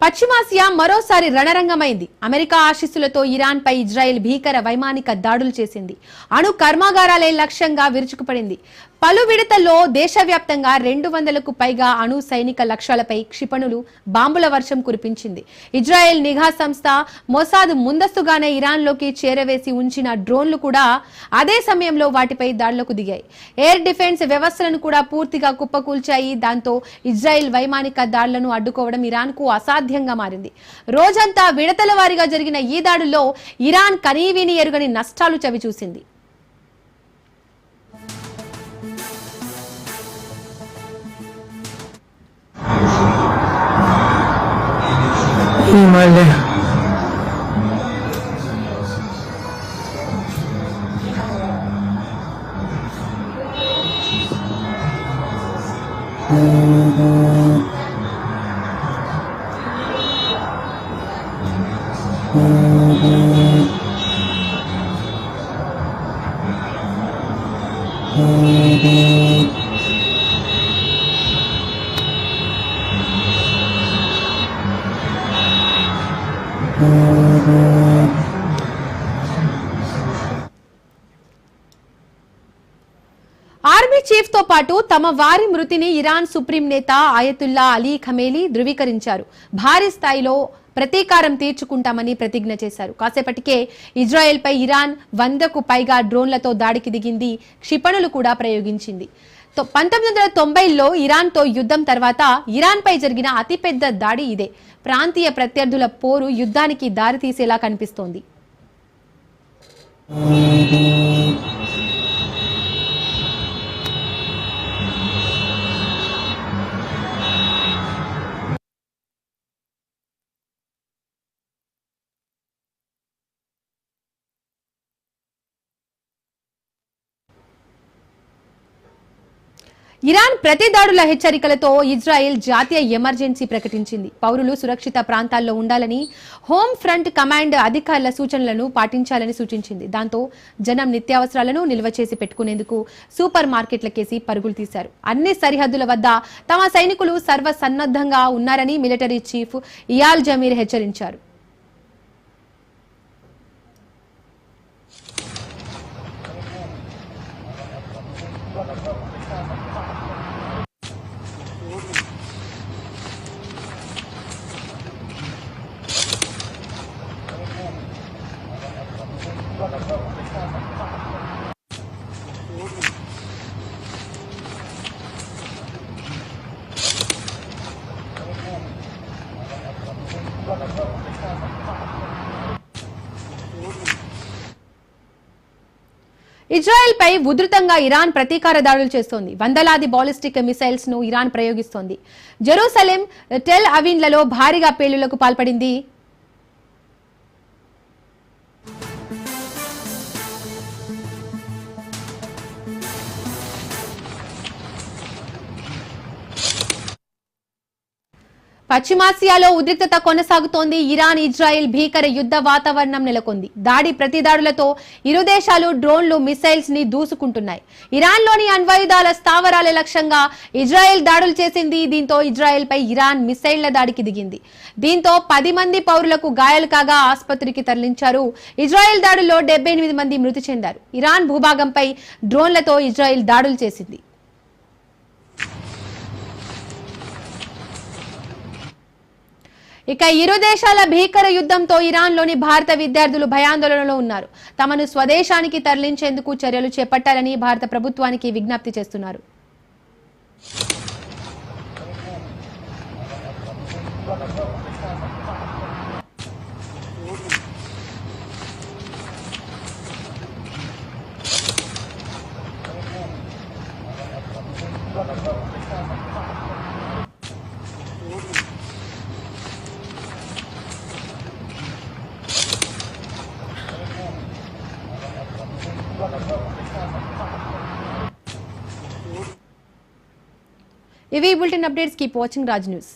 పశ్చిమాసియా మరోసారి రణరంగమైంది. అమెరికా ఆశీస్సులతో ఇరాన్ పై ఇజ్రాయెల్ భీకర వైమానిక దాడులు చేసింది. అణు కర్మాగారాలే లక్ష్యంగా విరుచుకుపడింది. పలు విడతల్లో దేశవ్యాప్తంగా 200కు పైగా అణు సైనిక లక్ష్యాలపై క్షిపణులు బాంబుల వర్షం కురిపించింది. ఇజ్రాయెల్ నిఘా సంస్థ మొసాద్ ముందస్తుగానే ఇరాన్లోకి చేరవేసి ఉంచిన డ్రోన్లు కూడా అదే సమయంలో వాటిపై దాడులకు దిగాయి. ఎయిర్ డిఫెన్స్ వ్యవస్థలను కూడా పూర్తిగా కుప్పకూల్చాయి. దాంతో ఇజ్రాయెల్ వైమానిక దాడులను అడ్డుకోవడం ఇరాన్కు అసాధ్యంగా మారింది. రోజంతా విడతల వారీగా జరిగిన ఈ దాడుల్లో ఇరాన్ కనీవిని ఎరుగని నష్టాలు చవిచూసింది. ఆర్మీ చీఫ్ తో పాటు తమ వారి మృతిని ఇరాన్ సుప్రీం నేత ఆయతుల్లా అలీ ఖమేనీ ధృవీకరించారు. భారీ స్థాయిలో ప్రతీకారం తీర్చుకుంటామని ప్రతిజ్ఞ చేశారు. కాసేపటికే ఇజ్రాయెల్ పై ఇరాన్ 100కు పైగా డ్రోన్లతో దాడికి దిగింది. క్షిపణులు కూడా ప్రయోగించింది. 1990లో ఇరాన్తో యుద్ధం తర్వాత ఇరాన్ పై జరిగిన అతిపెద్ద దాడి ఇదే. ప్రాంతీయ ప్రత్యర్థుల పోరు యుద్ధానికి దారితీసేలా కనిపిస్తోంది. ఇరాన్ ప్రతి దాడుల హెచ్చరికలతో ఇజ్రాయెల్ జాతీయ ఎమర్జెన్సీ ప్రకటించింది. పౌరులు సురక్షిత ప్రాంతాల్లో ఉండాలని, హోమ్ ఫ్రంట్ కమాండ్ అధికారుల సూచనలను పాటించాలని సూచించింది. దాంతో జనం నిత్యావసరాలను నిల్వ చేసి పెట్టుకునేందుకు సూపర్ మార్కెట్లకేసి పరుగులు తీశారు. అన్ని సరిహద్దుల వద్ద తమ సైనికులు సర్వసన్నద్ధంగా ఉన్నారని మిలిటరీ చీఫ్ ఇయాల్ జమీర్ హెచ్చరించారు. ఇజ్రాయెల్ పై ఉధృతంగా ఇరాన్ ప్రతీకార దాడులు చేస్తోంది. వందలాది బాలిస్టిక్ మిసైల్స్ ను ఇరాన్ ప్రయోగిస్తోంది. జెరూసలేం, టెల్ అవీన్లలో భారీగా పేలుళ్లకు పాల్పడింది. పశ్చిమాసియాలో ఉద్రిక్తత కొనసాగుతోంది. ఇరాన్ ఇజ్రాయెల్ భీకర యుద్ధ వాతావరణం నెలకొంది. ప్రతి దాడులతో ఇరు దేశాలు డ్రోన్లు, మిసైల్స్ ని దూసుకుంటున్నాయి. ఇరాన్లోని అణ్వాయుధాల స్థావరాల లక్ష్యంగా ఇజ్రాయెల్ దాడులు చేసింది. దీంతో ఇజ్రాయెల్ పై ఇరాన్ మిసైళ్ల దాడికి దిగింది. దీంతో 10 మంది పౌరులకు గాయాలు కాగా ఆసుపత్రికి తరలించారు. ఇజ్రాయెల్ దాడుల్లో 78 మంది మృతి చెందారు. ఇరాన్ భూభాగంపై డ్రోన్లతో ఇజ్రాయెల్ దాడులు చేసింది. ఇక ఇరు దేశాల భీకర యుద్ధంతో ఇరాన్లోని భారత విద్యార్థులు భయాందోళనలో ఉన్నారు. తమను స్వదేశానికి తరలించేందుకు చర్యలు చేపట్టాలని భారత ప్రభుత్వానికి విజ్ఞప్తి చేస్తున్నారు. ఇవి bulletin updates. Keep watching Raj news.